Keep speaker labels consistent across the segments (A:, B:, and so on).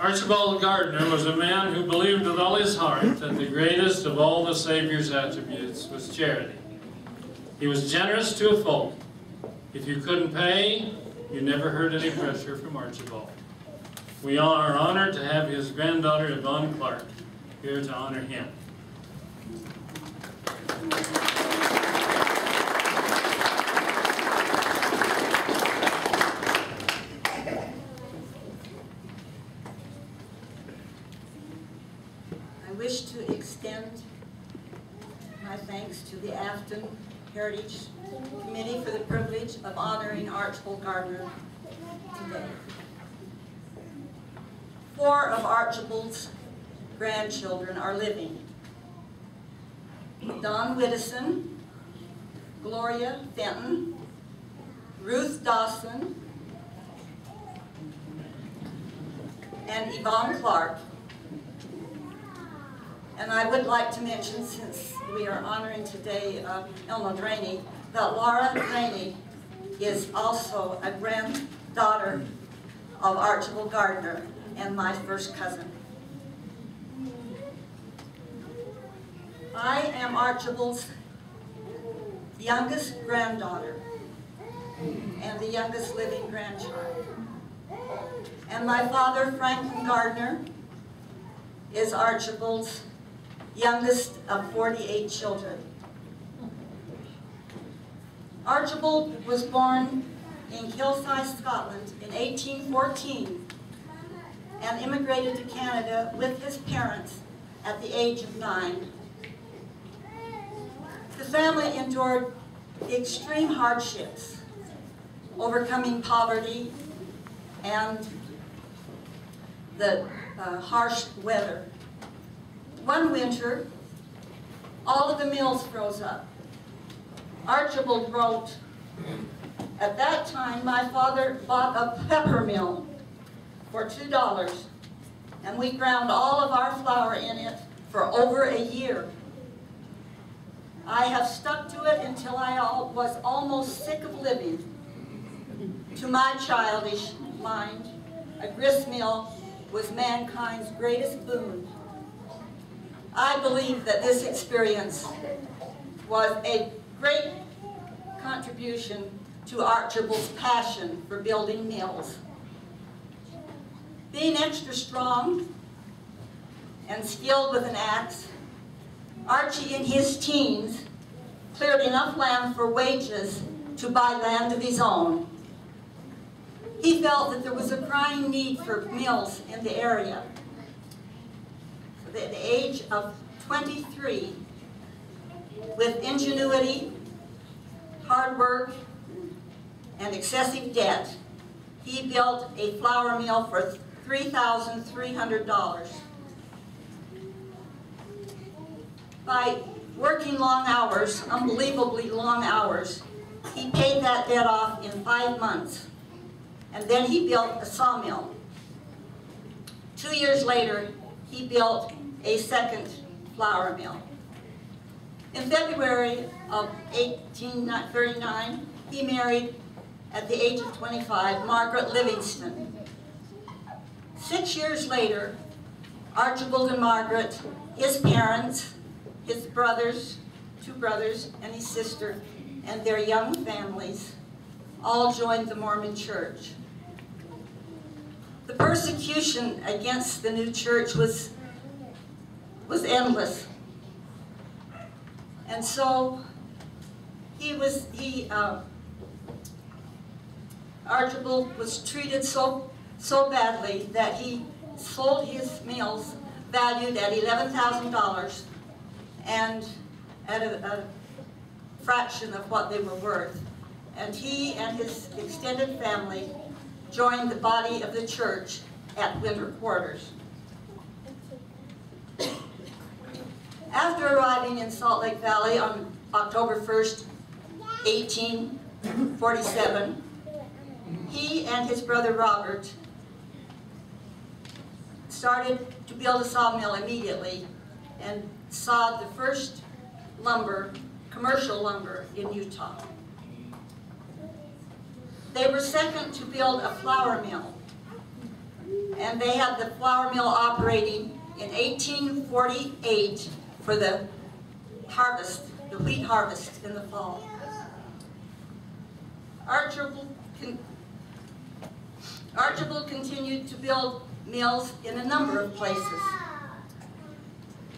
A: Archibald Gardner was a man who believed with all his heart that the greatest of all the Savior's attributes was charity. He was generous to a fault. If you couldn't pay, you never heard any pressure from Archibald. We are honored to have his granddaughter, Yvonne Clark, here to honor him.
B: I wish to extend my thanks to the Afton Heritage Committee for the privilege of honoring Archibald Gardner today. 4 of Archibald's grandchildren are living. Don Widdison, Gloria Fenton, Ruth Dawson, and Yvonne Clark. And I would like to mention, since we are honoring today Elma Draney, that Laura Draney is also a granddaughter of Archibald Gardner and my first cousin. I am Archibald's youngest granddaughter and the youngest living grandchild. And my father, Franklin Gardner, is Archibald's youngest of 48 children. Archibald was born in Kilsyth, Scotland in 1814 and immigrated to Canada with his parents at the age of 9. The family endured extreme hardships, overcoming poverty and the harsh weather. One winter, all of the mills froze up. Archibald wrote, "At that time, my father bought a pepper mill for $2, and we ground all of our flour in it for over a year. I have stuck to it until I was almost sick of living. To my childish mind, a grist mill was mankind's greatest boon." I believe that this experience was a great contribution to Archibald's passion for building mills. Being extra strong and skilled with an axe, Archie in his teens cleared enough land for wages to buy land of his own. He felt that there was a crying need for mills in the area. At the age of 23, with ingenuity, hard work, and excessive debt, he built a flour mill for $3,300. By working long hours, unbelievably long hours, he paid that debt off in 5 months, and then he built a sawmill. 2 years later, he built a second flour mill. In February of 1839, he married, at the age of 25, Margaret Livingston. 6 years later, Archibald and Margaret, his parents, his brothers, 2 brothers, and his sister, and their young families, all joined the Mormon Church. The persecution against the new church was endless. And so Archibald was treated so badly that he sold his mills valued at $11,000 and at a fraction of what they were worth. And he and his extended family joined the body of the church at winter quarters. After arriving in Salt Lake Valley on October 1st, 1847, he and his brother Robert started to build a sawmill immediately and sawed the first lumber, commercial lumber, in Utah. They were second to build a flour mill, and they had the flour mill operating in 1848 for the harvest, the wheat harvest in the fall. Archibald continued to build mills in a number of places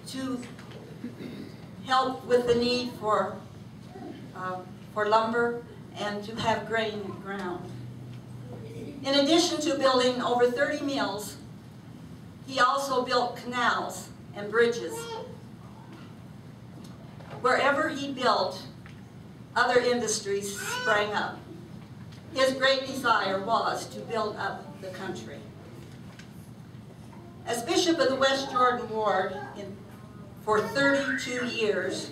B: to help with the need for lumber and to have grain ground. In addition to building over 30 mills, he also built canals and bridges. Wherever he built, other industries sprang up. His great desire was to build up the country. As Bishop of the West Jordan Ward for 32 years,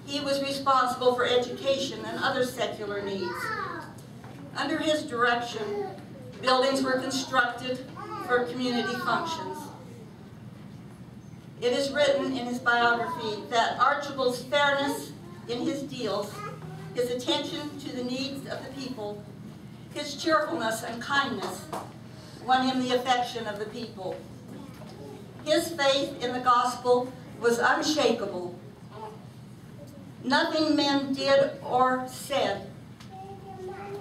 B: he was responsible for education and other secular needs. Under his direction, buildings were constructed for community functions. It is written in his biography that Archibald's fairness in his deals, his attention to the needs of the people, his cheerfulness and kindness won him the affection of the people. His faith in the gospel was unshakable. Nothing men did or said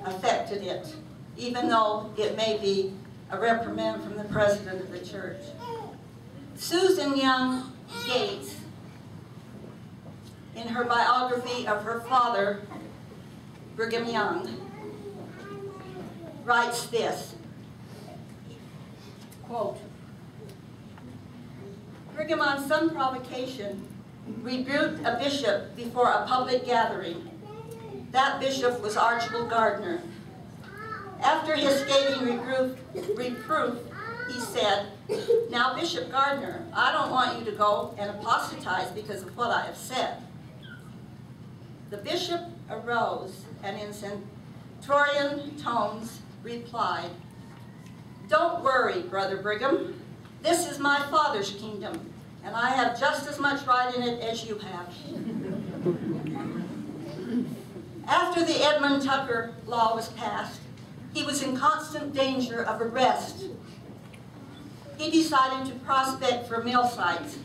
B: affected it, even though it may be a reprimand from the president of the church. Susan Young Gates, in her biography of her father, Brigham Young, writes this, quote, Brigham on some provocation rebuked a bishop before a public gathering. That bishop was Archibald Gardner. After his scathing reproof, he said, now Bishop Gardner, I don't want you to go and apostatize because of what I have said. The bishop arose and in stentorian tones replied, don't worry, Brother Brigham. This is my Father's kingdom, and I have just as much right in it as you have. After the Edmund Tucker law was passed, he was in constant danger of arrest. He decided to prospect for mill sites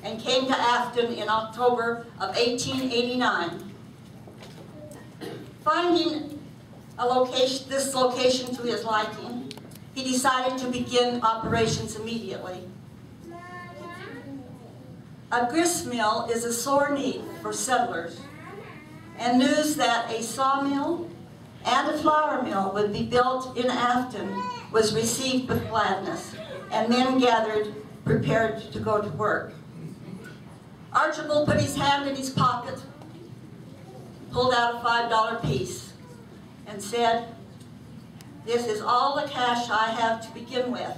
B: and came to Afton in October of 1889. Finding this location to his liking, he decided to begin operations immediately. A grist mill is a sore need for settlers, and news that a sawmill and a flour mill would be built in Afton was received with gladness, and men gathered prepared to go to work. Archibald put his hand in his pocket, pulled out a $5 piece, and said, this is all the cash I have to begin with,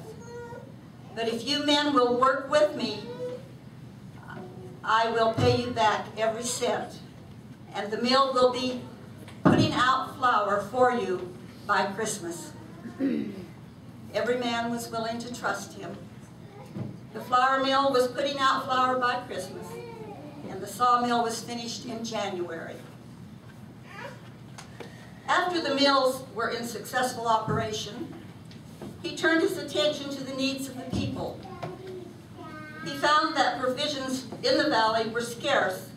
B: but if you men will work with me, I will pay you back every cent, and the mill will be putting out flour for you by Christmas. Every man was willing to trust him. The flour mill was putting out flour by Christmas, and the sawmill was finished in January. After the mills were in successful operation, he turned his attention to the needs of the people. He found that provisions in the valley were scarce,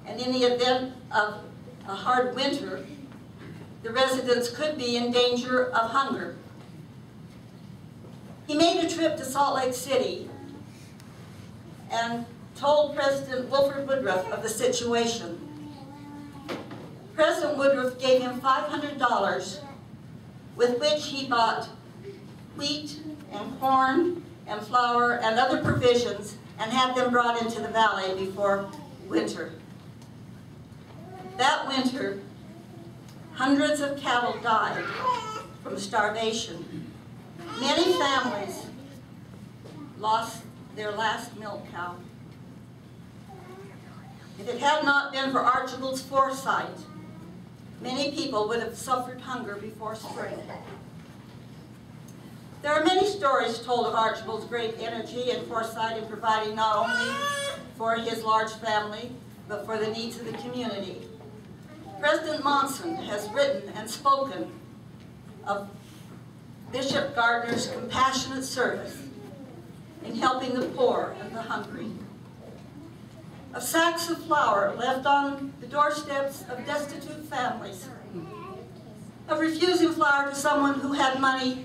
B: and in the event of a hard winter, the residents could be in danger of hunger. He made a trip to Salt Lake City and told President Wilford Woodruff of the situation. President Woodruff gave him $500, with which he bought wheat and corn and flour and other provisions and had them brought into the valley before winter. That winter, hundreds of cattle died from starvation. Many families lost their last milk cow. If it had not been for Archibald's foresight, many people would have suffered hunger before spring. There are many stories told of Archibald's great energy and foresight in providing not only for his large family, but for the needs of the community. President Monson has written and spoken of Bishop Gardner's compassionate service in helping the poor and the hungry, of sacks of flour left on the doorsteps of destitute families, of refusing flour to someone who had money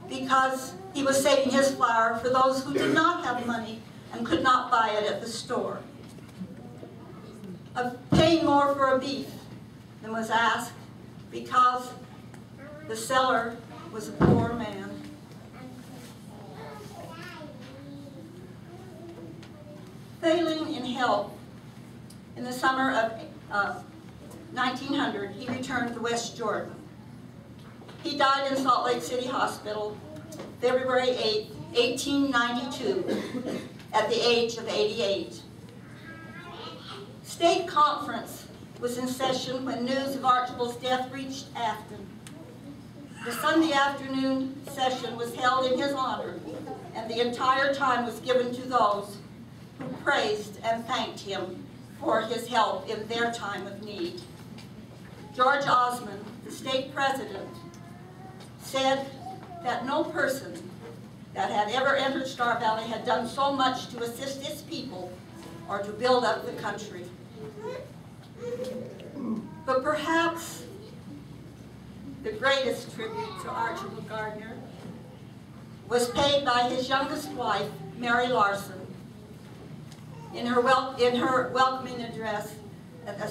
B: because he was saving his flour for those who did not have money and could not buy it at the store, of paying more for a beef than was asked because the seller was a poor man. Failing in health, in the summer of 1900, he returned to West Jordan. He died in Salt Lake City Hospital, February 8, 1892, at the age of 88. State conference was in session when news of Archibald's death reached Afton. The Sunday afternoon session was held in his honor, and the entire time was given to those who praised and thanked him for his help in their time of need. George Osmond, the state president, said that no person that had ever entered Star Valley had done so much to assist its people or to build up the country. But perhaps the greatest tribute to Archibald Gardner was paid by his youngest wife, Mary Larson, in her welcoming address at the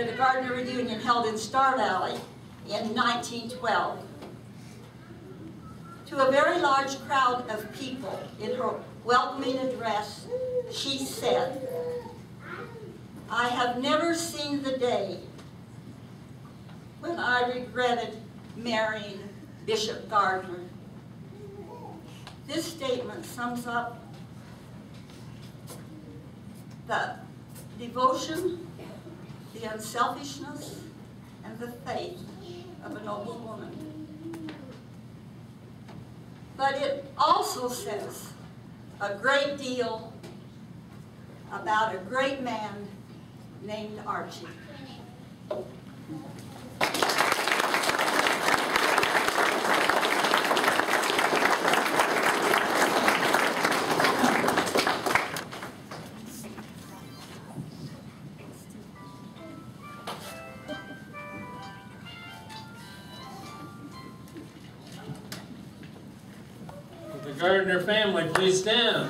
B: at a Gardner reunion held in Star Valley in 1912. To a very large crowd of people in her welcoming address, she said, "I have never seen the day when I regretted marrying Bishop Gardner." This statement sums up the devotion, the unselfishness, and the faith of a noble woman. But it also says a great deal about a great man named Archie.
A: The Gardner family, please stand.